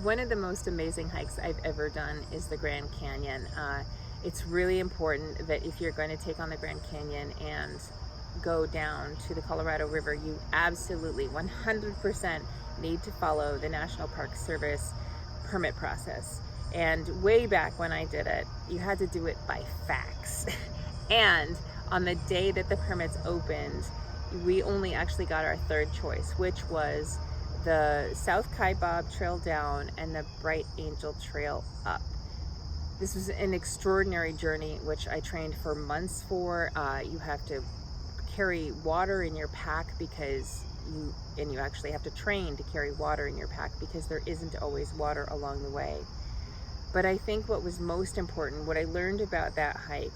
One of the most amazing hikes I've ever done is the Grand Canyon. It's really important that if you're going to take on the Grand Canyon and go down to the Colorado River, you absolutely 100% need to follow the National Park Service permit process. And way back when I did it, you had to do it by fax. And on the day that the permits opened, we only actually got our third choice, which was the South Kaibab Trail down and the Bright Angel Trail up. This was an extraordinary journey, which I trained for months for. You have to carry water in your pack and you actually have to train to carry water in your pack because there isn't always water along the way. But I think what was most important, what I learned about that hike,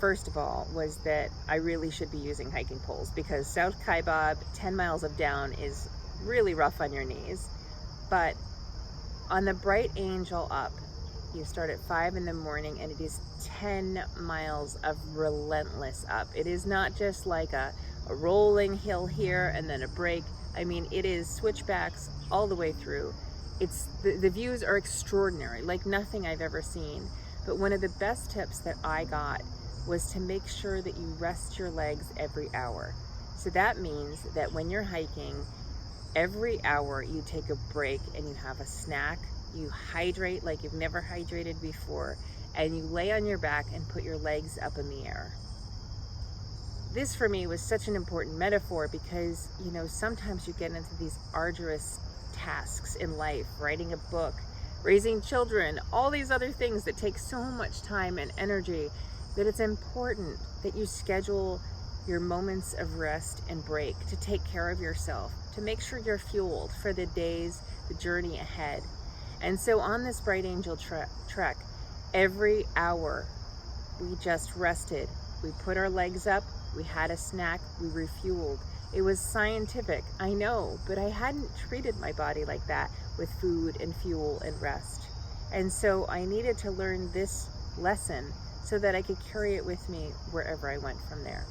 first of all, was that I really should be using hiking poles because South Kaibab, 10 miles of down, is really rough on your knees. But on the Bright Angel up, you start at 5 in the morning and it is 10 miles of relentless up. It is not just like a rolling hill here and then a break. I mean, it is switchbacks all the way through. The views are extraordinary, like nothing I've ever seen. But one of the best tips that I got was to make sure that you rest your legs every hour. So that means that when you're hiking, every hour you take a break and you have a snack, you hydrate like you've never hydrated before, and you lay on your back and put your legs up in the air. This for me was such an important metaphor because, sometimes you get into these arduous tasks in life, writing a book, raising children, all these other things that take so much time and energy, that it's important that you schedule your moments of rest and break to take care of yourself, to make sure you're fueled for the days, the journey ahead. And so on this Bright Angel trek, every hour we just rested. We put our legs up, we had a snack, we refueled. It was scientific, I know, but I hadn't treated my body like that with food and fuel and rest. And so I needed to learn this lesson so that I could carry it with me wherever I went from there.